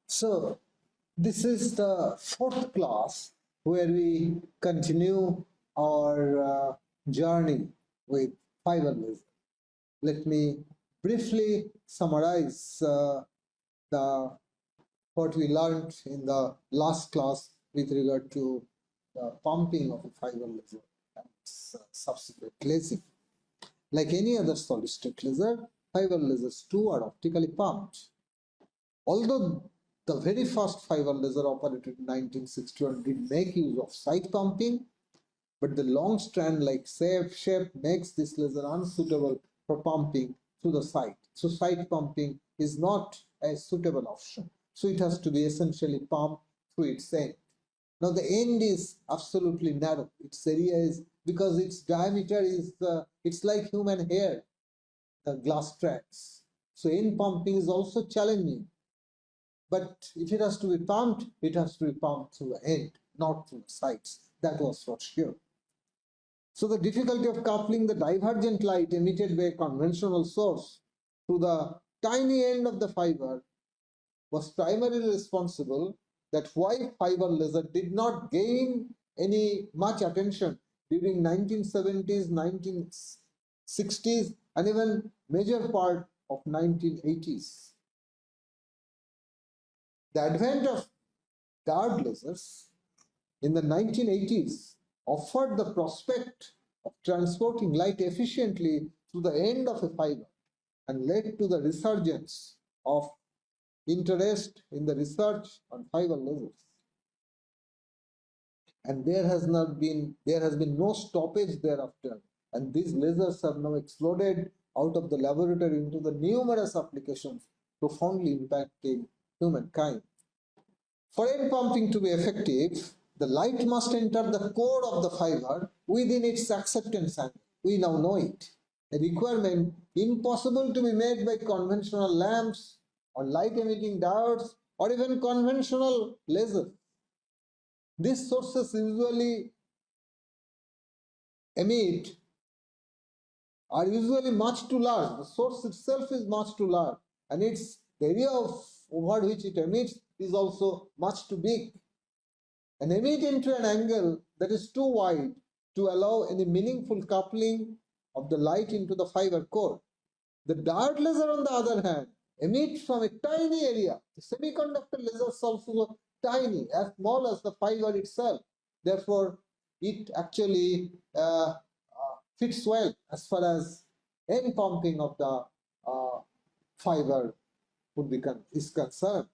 So this is the fourth class where we continue our journey with fiber laser. Let me briefly summarize the what we learned in the last class with regard to the pumping of a fiber laser and its subsequent lasing. Like any other solid state laser, fiber lasers too are optically pumped. Although the very first fiber laser operated in 1961 did make use of side pumping, but the long strand like shape makes this laser unsuitable for pumping through the site. So side pumping is not a suitable option. So it has to be essentially pumped through its end. Now the end is absolutely narrow. Its area is, because its diameter is, it's like human hair, the glass tracks. So end pumping is also challenging. But if it has to be pumped, it has to be pumped through the end, not through the sides. That was for sure. So the difficulty of coupling the divergent light emitted by a conventional source to the tiny end of the fiber was primarily responsible that why fiber laser did not gain any much attention during 1970s, 1960s, and even major part of 1980s. The advent of dart lasers in the 1980s offered the prospect of transporting light efficiently to the end of a fiber and led to the resurgence of interest in the research on fiber lasers. And there has been no stoppage thereafter, and these lasers have now exploded out of the laboratory into the numerous applications profoundly impacting humankind. For end pumping to be effective, the light must enter the core of the fiber within its acceptance angle. We now know it. A requirement impossible to be made by conventional lamps or light emitting diodes or even conventional lasers. These sources usually are usually much too large. The source itself is much too large, and its area over which it emits is also much too big. And emit into an angle that is too wide to allow any meaningful coupling of the light into the fiber core. The dart laser, on the other hand, emits from a tiny area. The semiconductor laser is also tiny, as small as the fiber itself. Therefore, it actually fits well as far as end pumping of the fiber is concerned.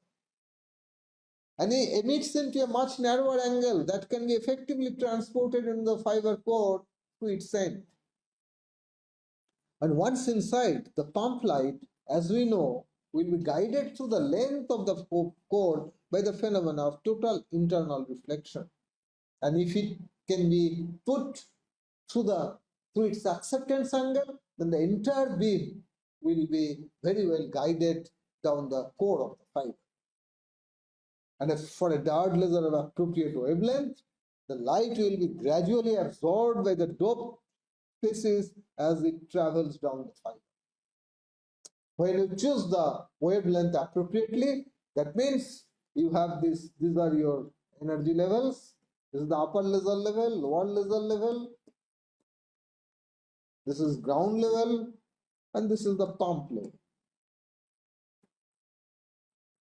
And it emits into a much narrower angle that can be effectively transported in the fiber core to its end. And once inside, the pump light, as we know, will be guided through the length of the core by the phenomena of total internal reflection. And if it can be put through its acceptance angle, then the entire beam will be very well guided down the core of the fiber. And if for a dart laser of appropriate wavelength, the light will be gradually absorbed by the doped species as it travels down the fiber. When you choose the wavelength appropriately, that means you have these are your energy levels. This is the upper laser level, lower laser level. This is ground level, and this is the pump level.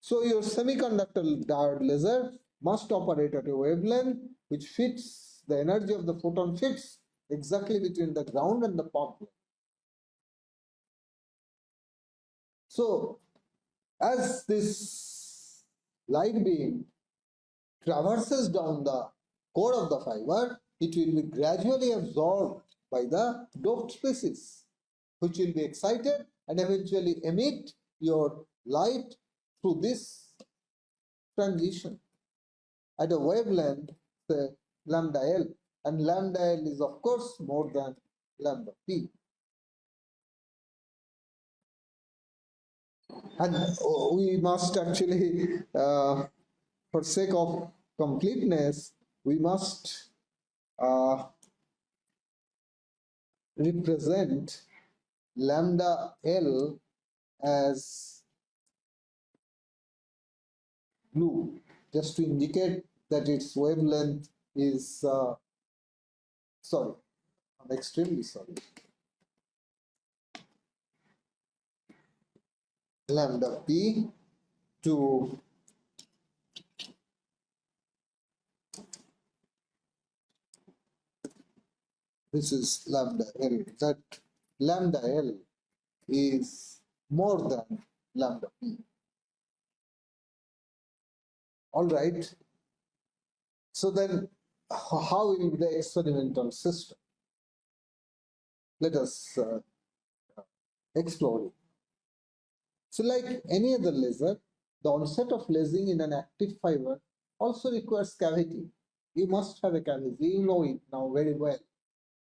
So your semiconductor dart laser must operate at a wavelength which fits, the energy of the photon fits exactly between the ground and the pump level. So as this light beam traverses down the core of the fiber, it will be gradually absorbed by the doped species, which will be excited and eventually emit your light through this transition at a wavelength, say lambda L, and lambda L is of course more than lambda P. And we must actually, for sake of completeness, we must represent lambda L as blue, just to indicate that its wavelength is, sorry, I'm extremely sorry, lambda p to this is lambda L, that lambda L is more than lambda P. All right. So then how will be the experimental system? Let us explore it. So like any other laser, the onset of lasing in an active fiber also requires cavity. You must have a cavity. You know it now very well,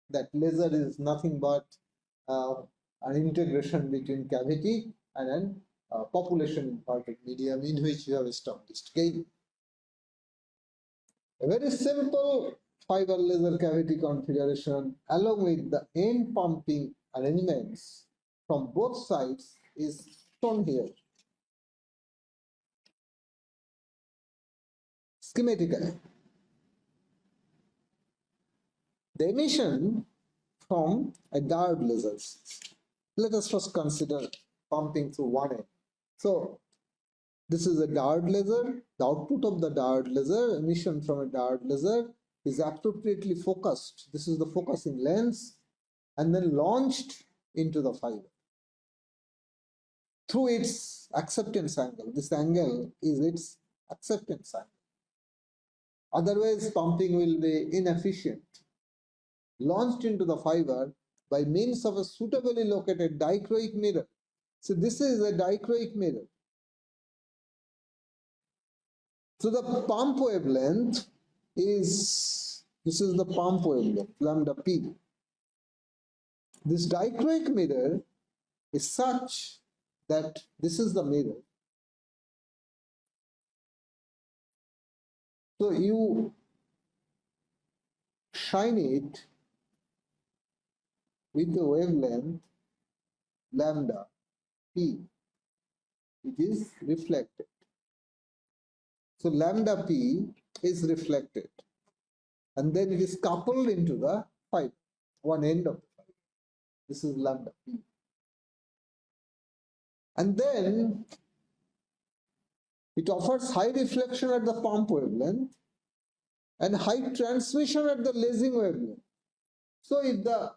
that laser is nothing but an integration between cavity and an population imparted medium in which you have established gain. A very simple fiber laser cavity configuration along with the end pumping arrangements from both sides is shown here schematically. The emission from a diode laser. Let us first consider pumping through one end. So this is a diode laser. The output of the diode laser, emission from a diode laser, is appropriately focused. This is the focusing lens, and then launched into the fiber through its acceptance angle. This angle is its acceptance angle. Otherwise, pumping will be inefficient. Launched into the fiber by means of a suitably located dichroic mirror. So this is a dichroic mirror. So the pump wavelength is, this is the pump wavelength, lambda p. This dichroic mirror is such that this is the mirror. So you shine it with the wavelength lambda p, it is reflected. So lambda p is reflected, and then it is coupled into the fiber, one end of the fiber. This is lambda p. And then it offers high reflection at the pump wavelength and high transmission at the lasing wavelength. So if the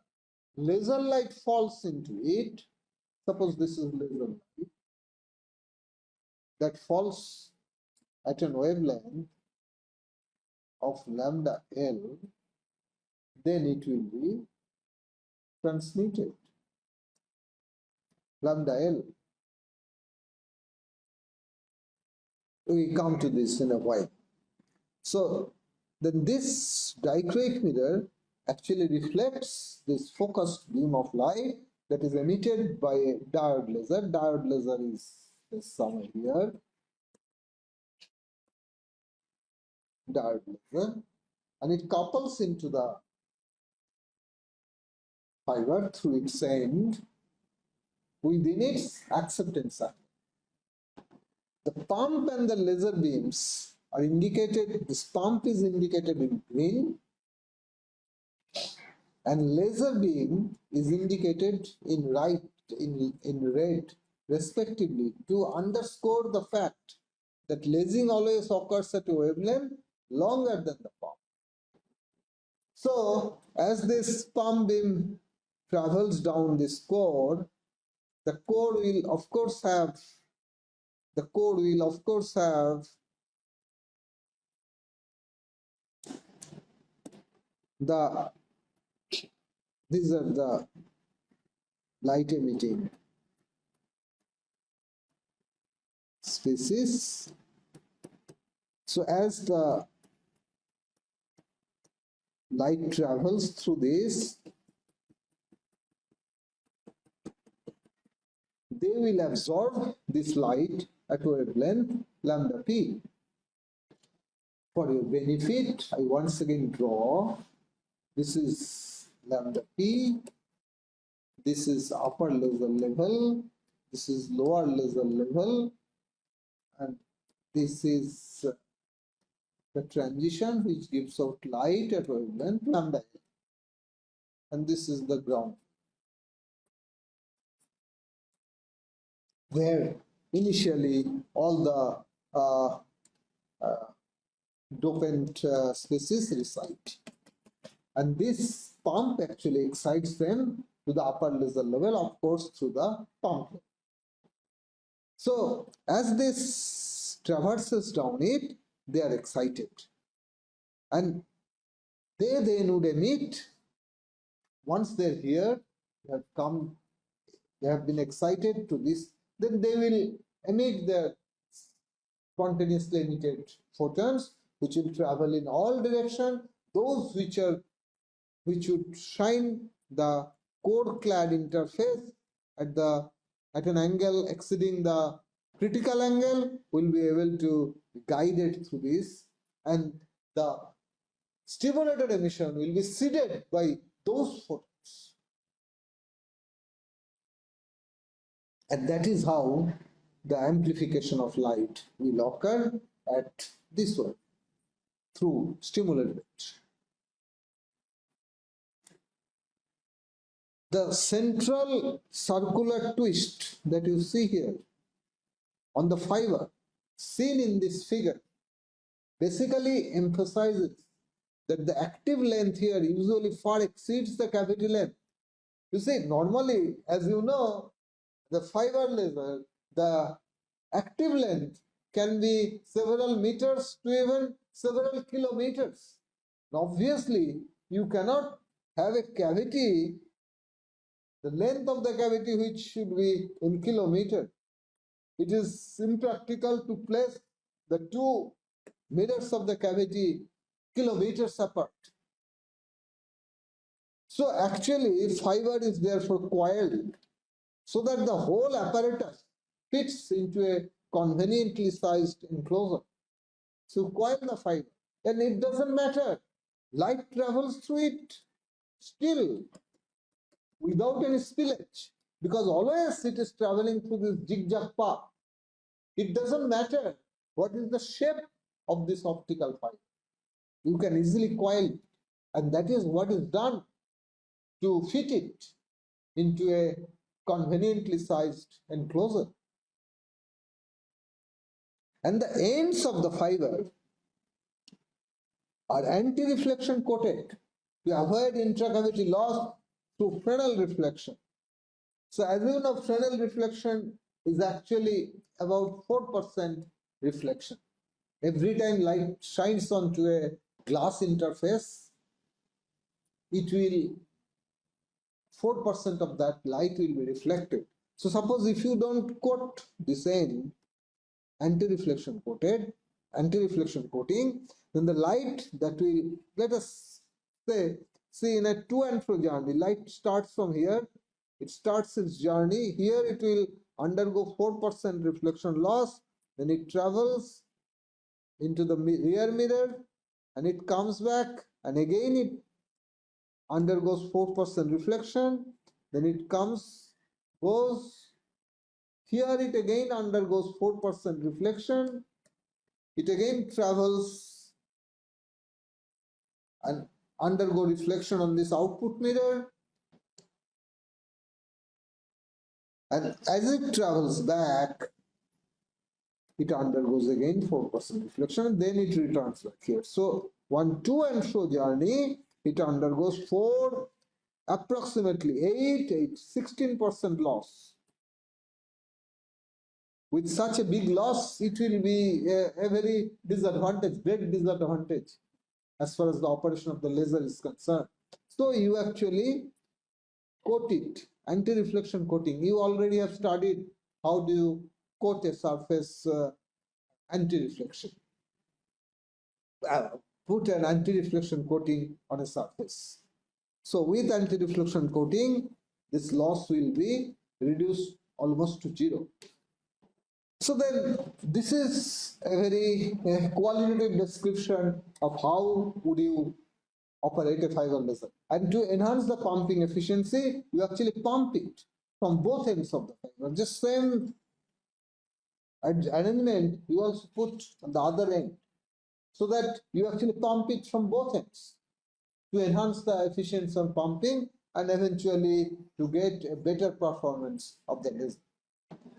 laser light falls into it, suppose this is laser light that falls at an wavelength of lambda L, then it will be transmitted. Lambda L. We come to this in a while. So then this dichroic mirror actually reflects this focused beam of light that is emitted by a diode laser. Diode laser is this somewhere here. Diode laser, and it couples into the fiber through its end within its acceptance angle. The pump and the laser beams are indicated, this pump is indicated in green and laser beam is indicated in red respectively, to underscore the fact that lasing always occurs at a wavelength longer than the pump. So as this pump beam travels down this core, the core will of course have the, these are the light emitting species. So as the light travels through this, they will absorb this light at wavelength lambda p. For your benefit, I once again draw, this is lambda p, this is upper laser level, this is lower laser level, and this is the transition which gives out light at wavelength lambda, and this is the ground, where initially all the dopant species reside. And this pump actually excites them to the upper laser level, of course, through the pump. So as this traverses down it, they are excited. And they then would emit, once they're here, they have been excited to this, then they will emit their spontaneously emitted photons, which will travel in all directions, those which would shine the core-clad interface at an angle exceeding the critical angle, will be able to guide it through this, and the stimulated emission will be seeded by those photons. And that is how the amplification of light will occur at this one, through stimulated emission. The central circular twist that you see here on the fiber, seen in this figure, basically emphasizes that the active length here usually far exceeds the cavity length. You see, normally, as you know, the fiber laser, the active length can be several meters to even several kilometers. Now, obviously, you cannot have a cavity, the length of the cavity which should be in kilometer. It is impractical to place the two mirrors of the cavity kilometers apart. So actually, fiber is therefore coiled so that the whole apparatus fits into a conveniently sized enclosure. So coil the fiber, and it doesn't matter. Light travels through it still without any spillage, because always it is traveling through this zigzag path. It doesn't matter what is the shape of this optical fiber. You can easily coil it, and that is what is done to fit it into a conveniently sized enclosure. And the ends of the fiber are anti-reflection coated to avoid intracavity loss through Fresnel reflection. So as you know, Fresnel reflection is actually about 4% reflection. Every time light shines onto a glass interface, it will 4% of that light will be reflected. So suppose if you don't coat this end, anti-reflection coating, then the light that will, let us say, see in a to and fro journey, light starts from here, it starts its journey, here it will undergo 4% reflection loss, then it travels into the rear mirror and it comes back, and again it undergoes 4% reflection, then it goes here, it again undergoes 4% reflection, it again travels and undergo reflection on this output mirror, and as it travels back, it undergoes again 4% reflection, and then it returns back here. So one to and fro journey, it undergoes approximately 16% loss. With such a big loss, it will be a very great disadvantage as far as the operation of the laser is concerned. So you actually coat it, anti-reflection coating. You already have studied how do you coat a surface anti-reflection. Put an anti-reflection coating on a surface. So with anti-reflection coating, this loss will be reduced almost to zero. So then this is a very qualitative description of how would you operate a fiber laser. And to enhance the pumping efficiency, you actually pump it from both ends of the fiber. Just same arrangement you also put on the other end, so that you actually pump it from both ends to enhance the efficiency of pumping and eventually to get a better performance of the laser.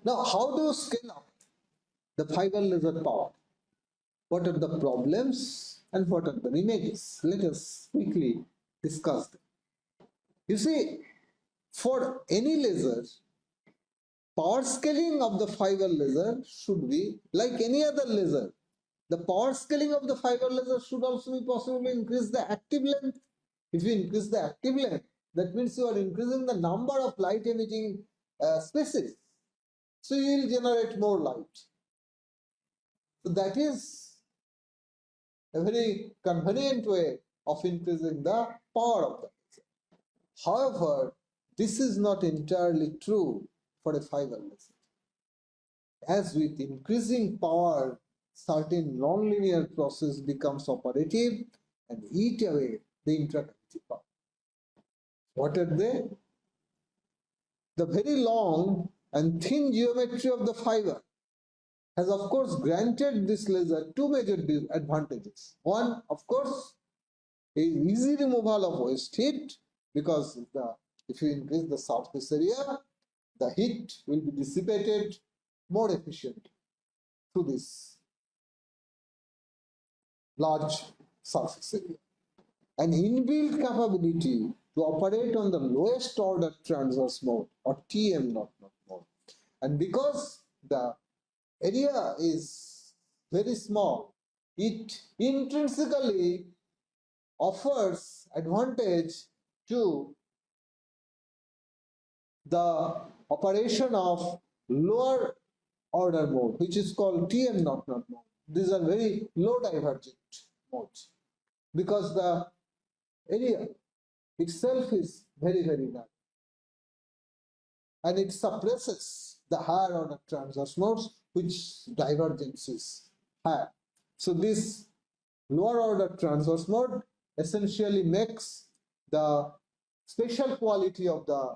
Now, how do you scale up the fiber laser power? What are the problems and what are the remedies? Let us quickly discuss them. You see, for any laser, power scaling of the fiber laser should be like any other laser. The power scaling of the fiber laser should also be possible to increase the active length. If you increase the active length, that means you are increasing the number of light emitting species. So you will generate more light. So that is a very convenient way of increasing the power of the laser. However, this is not entirely true for a fiber laser. As with increasing power, certain nonlinear process becomes operative and eat away the intracavity power. What are they? The very long and thin geometry of the fiber has of course granted this laser two major advantages. One, of course, is easy removal of waste heat, because if you increase the surface area, the heat will be dissipated more efficiently through this large surface area. An inbuilt capability to operate on the lowest order transverse mode, or TM0 mode. And because the area is very small, it intrinsically offers advantage to the operation of lower order mode, which is called TM0 mode. These are very low divergent modes, because the area itself is very, very narrow, and it suppresses the higher order transverse modes, which divergence is higher. So this lower order transverse mode essentially makes the spatial quality of the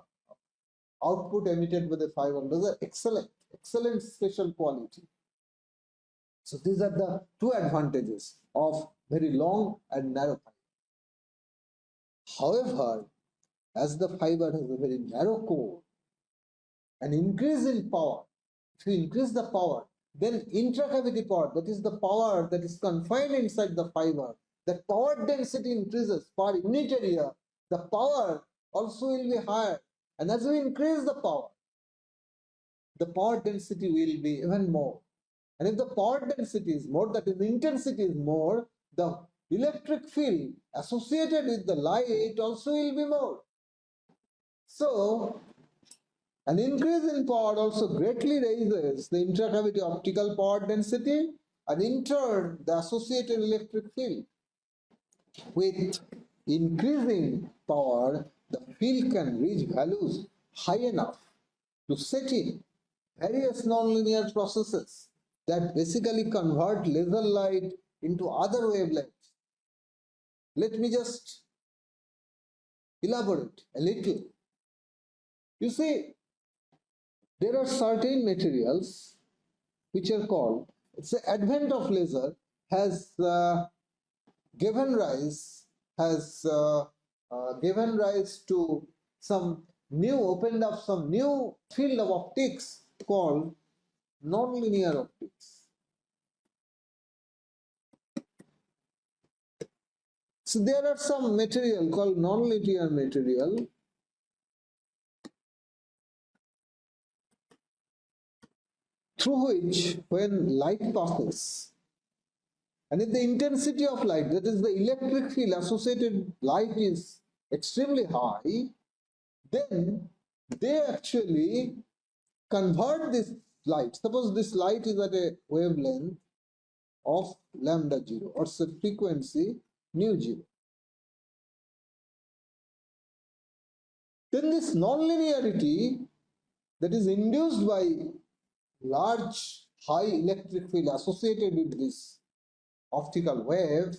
output emitted by the fiber laser excellent spatial quality. So these are the two advantages of very long and narrow fiber. However, as the fiber has a very narrow core, an increase in power, if you increase the power, then intracavity power, that is the power that is confined inside the fiber, that power density increases per unit area, the power also will be higher. And as we increase the power density will be even more. And if the power density is more, that is, the intensity is more, the electric field associated with the light also will be more. So an increase in power also greatly raises the intracavity optical power density, and in turn the associated electric field. With increasing power, the field can reach values high enough to set in various nonlinear processes that basically convert laser light into other wavelengths. Let me just elaborate a little. You see, there are certain materials which are called, it's the advent of laser has given rise to opened up some new field of optics called nonlinear optics. So there are some material called nonlinear material through which, when light passes, and if the intensity of light, that is the electric field associated with light, is extremely high, then they actually convert this light. Suppose this light is at a wavelength of lambda 0, or frequency nu 0. Then this nonlinearity that is induced by large high electric field associated with this optical wave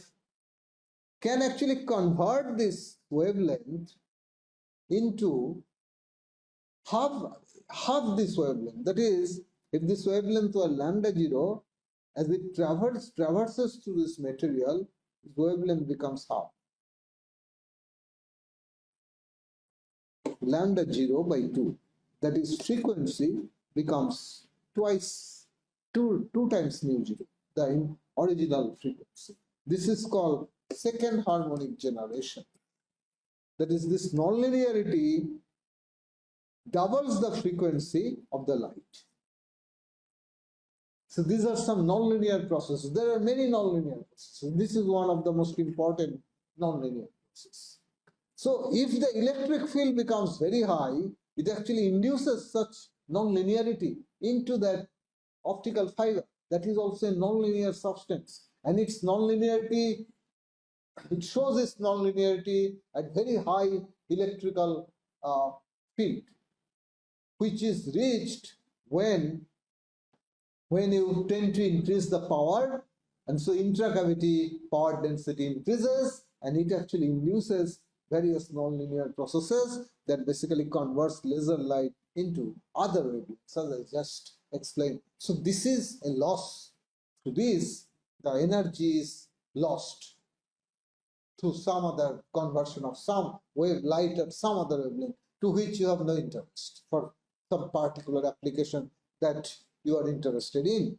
can actually convert this wavelength into half this wavelength. That is, if this wavelength were lambda 0, as it traverses through this material, this wavelength becomes half. Lambda 0 by 2. That is, frequency becomes two times mu 0, the original frequency. This is called second harmonic generation. That is, this nonlinearity doubles the frequency of the light. So these are some nonlinear processes. There are many nonlinear processes. This is one of the most important nonlinear processes. So if the electric field becomes very high, it actually induces such nonlinearity into that optical fiber. That is also a nonlinear substance. And its nonlinearity, it shows its nonlinearity at very high electrical field, which is reached when you tend to increase the power, and so intracavity power density increases, and it actually induces various nonlinear processes that basically converts laser light into other wavelengths, as I just explained. So this is a loss. To this, the energy is lost through some other conversion of some wave light at some other wavelength to which you have no interest for some particular application that you are interested in.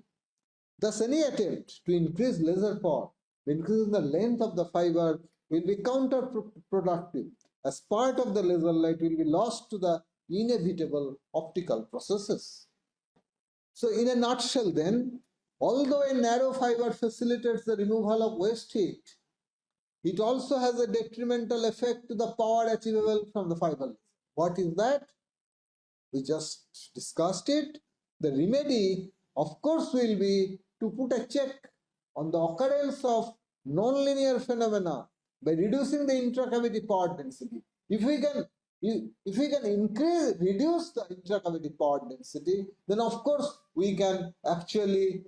Thus, any attempt to increase laser power, increasing the length of the fiber, will be counterproductive, as part of the laser light will be lost to the inevitable optical processes. So in a nutshell then, although a narrow fiber facilitates the removal of waste heat, it also has a detrimental effect to the power achievable from the fiber. What is that? We just discussed it. The remedy, of course, will be to put a check on the occurrence of nonlinear phenomena by reducing the intracavity power density. If we can reduce the intracavity power density, then of course we can actually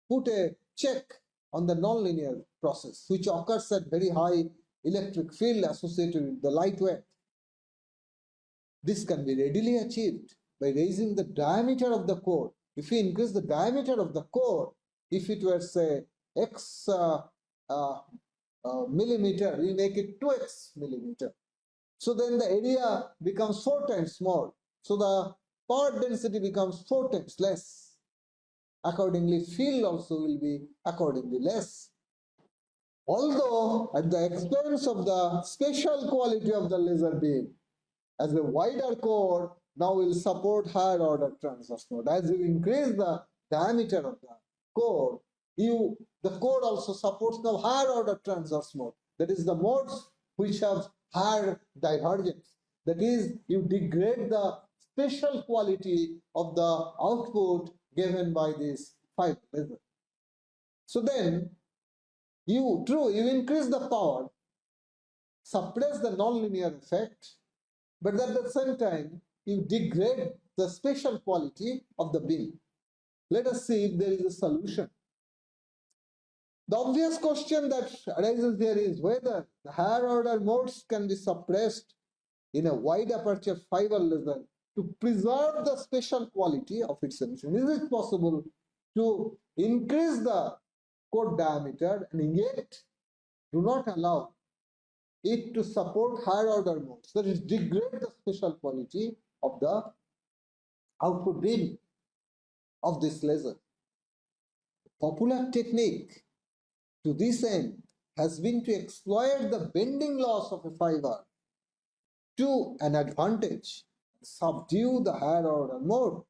put a check on the nonlinear process, which occurs at very high electric field associated with the light wave. This can be readily achieved by raising the diameter of the core. If we increase the diameter of the core, if it were say x millimeter, we make it 2x millimeter. So then the area becomes 4 times more. So the power density becomes 4 times less. Accordingly, field also will be accordingly less. Although at the expense of the spatial quality of the laser beam, as a wider core now will support higher order transverse mode. As you increase the diameter of the core, the core also supports the higher order transverse mode. That is the modes which have higher divergence. That is, you degrade the spatial quality of the output given by this fiber laser. So then, you increase the power, suppress the nonlinear effect, but at the same time, you degrade the spatial quality of the beam. Let us see if there is a solution. The obvious question that arises here is whether the higher order modes can be suppressed in a wide aperture fiber laser to preserve the spatial quality of its emission. Is it possible to increase the core diameter and yet do not allow it to support higher order modes, that is, degrade the spatial quality of the output beam of this laser? Popular technique to this end has been to exploit the bending loss of a fiber to an advantage, subdue the higher order mode.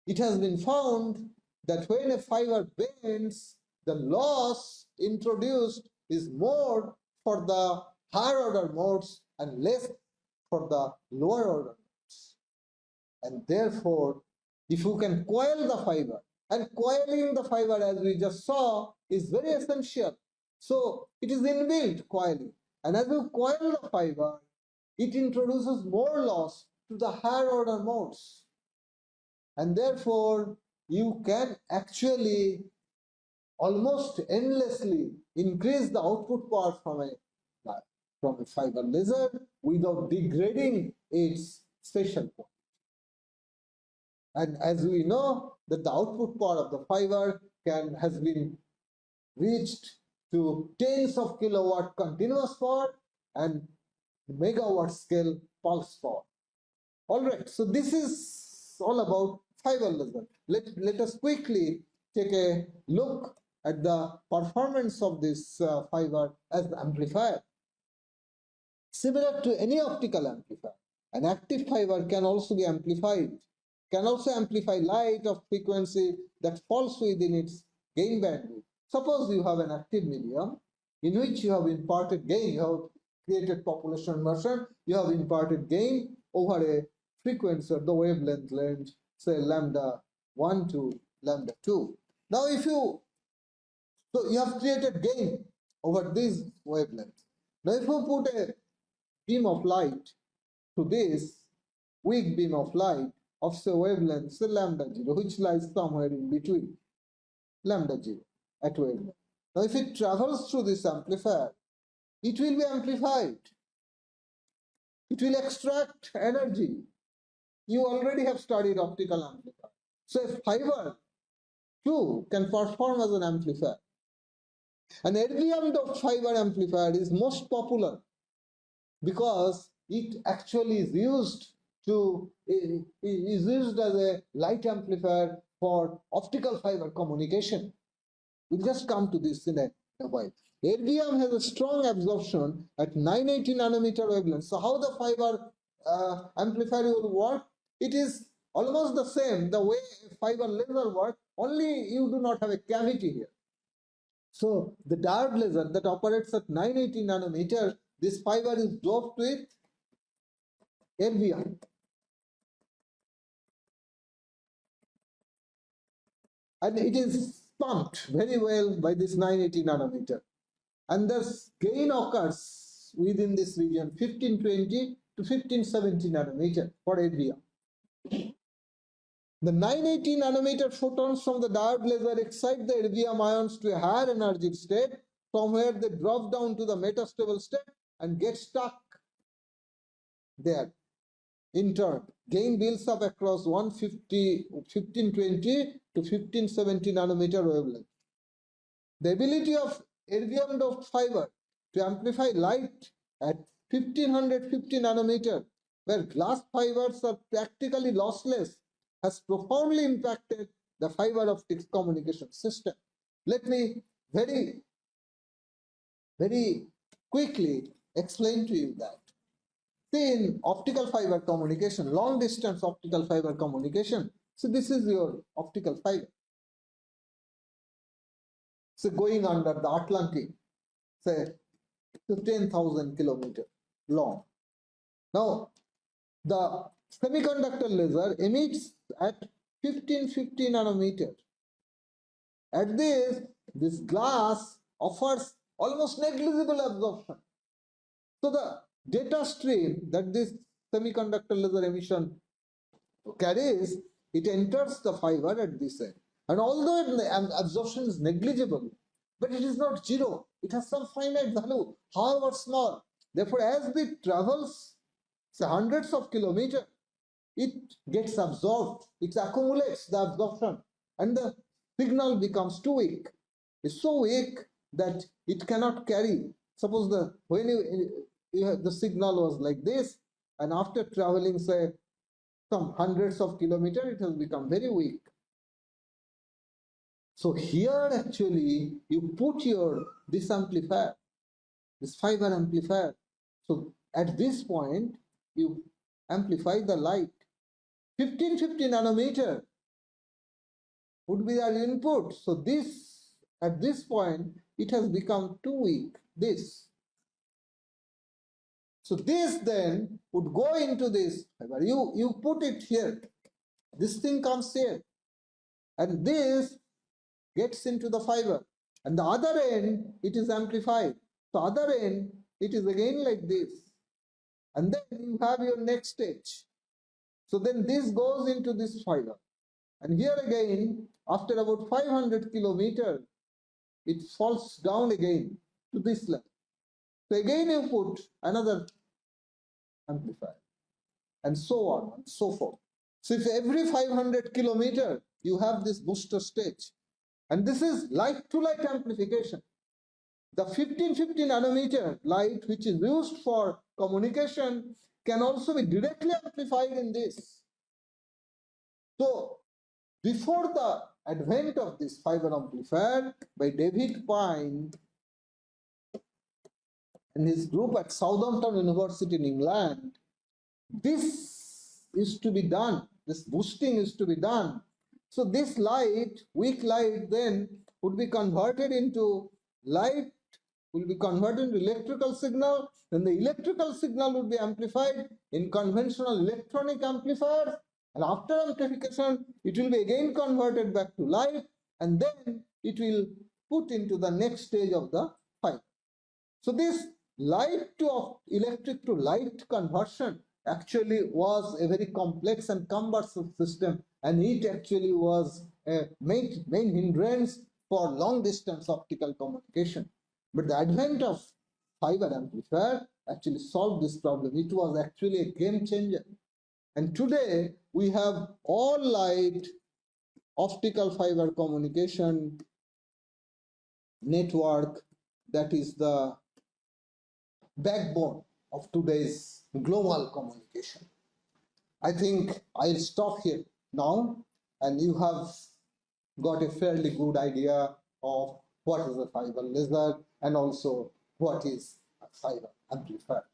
It has been found that when a fiber bends, the loss introduced is more for the higher order modes and less for the lower order modes. And therefore, if you can coil the fiber, and coiling the fiber, as we just saw, is very essential. So it is inbuilt coiling. And as you coil the fiber, it introduces more loss to the higher order modes. And therefore, you can actually almost endlessly increase the output power from a fiber laser without degrading its spatial quality. And as we know that the output power of the fiber has been reached to tens of kilowatt continuous power and megawatt scale pulse power. All right, so this is all about fiber laser. Let us quickly take a look at the performance of this fiber as the amplifier. Similar to any optical amplifier, an active fiber can also be amplified, can also amplify light of frequency that falls within its gain bandwidth. Suppose you have an active medium in which you have imparted gain, you have created population motion, you have imparted gain over a frequency or the wavelength range, say lambda 1 to lambda 2. Now so you have created gain over these wavelengths. Now if you put a beam of light to this weak beam of light of say wavelength, say lambda 0, which lies somewhere in between lambda 0 at wavelength. Now if it travels through this amplifier, it will be amplified. It will extract energy. You already have studied optical amplifier. So a fiber too can perform as an amplifier. An erbium fiber amplifier is most popular because it actually is used as a light amplifier for optical fiber communication. We'll just come to this in a while. Erbium has a strong absorption at 980 nanometer wavelength. So how the fiber amplifier will work? It is almost the same, the way fiber laser works, only you do not have a cavity here. So the diode laser that operates at 980 nanometer, this fiber is doped with erbium. And it is pumped very well by this 980 nanometer. And thus gain occurs within this region 1520 to 1570 nanometer for erbium. The 980 nanometer photons from the diode laser excite the erbium ions to a higher energy state, from where they drop down to the metastable state and get stuck there. In turn, gain builds up across 1520 to 1570 nanometer wavelength. The ability of erbium doped fiber to amplify light at 1550 nanometer, where glass fibers are practically lossless, has profoundly impacted the fiber optics communication system. Let me very quickly explain to you that. See, in optical fiber communication, long distance optical fiber communication, so this is your optical fiber. So going under the Atlantic, say 10,000 kilometers long. Now, the semiconductor laser emits at 1550 nanometer. At this glass offers almost negligible absorption. So the data stream that this semiconductor laser emission carries, it enters the fiber at this end. And although the absorption is negligible, but it is not zero. It has some finite value, however small. Therefore, as it travels say hundreds of kilometers, it gets absorbed, it accumulates the absorption, and the signal becomes too weak. It's so weak that it cannot carry. Suppose the signal was like this, and after traveling say some hundreds of kilometers, it has become very weak. So here actually you put this amplifier, this fiber amplifier. So at this point you amplify the light. 1550 nanometer would be our input. So at this point it has become too weak. So this then would go into this fiber. You put it here. This thing comes here, and this gets into the fiber, and the other end it is amplified. The other end it is again like this, and then you have your next stage. So then this goes into this fiber, and here again after about 500 kilometers it falls down again to this level. So again you put another amplifier, and so on and so forth. So if every 500 kilometer you have this booster stage, and this is light to light amplification. The 1550 nanometer light, which is used for communication, can also be directly amplified in this. So before the advent of this fiber amplifier by David Pine and his group at Southampton University in England, this is to be done, this boosting is to be done. So this light, weak light, then would be converted into light, will be converted into electrical signal, then the electrical signal would be amplified in conventional electronic amplifiers, and after amplification it will be again converted back to light, and then it will put into the next stage of the fiber. So this light to electric to light conversion actually was a very complex and cumbersome system, and it actually was a main hindrance for long distance optical communication. But the advent of fiber amplifier actually solved this problem. It was actually a game changer. And today we have all light optical fiber communication network that is the backbone of today's global communication. I think I'll stop here now, and you have got a fairly good idea of what is a fiber laser and also what is a fiber amplifier.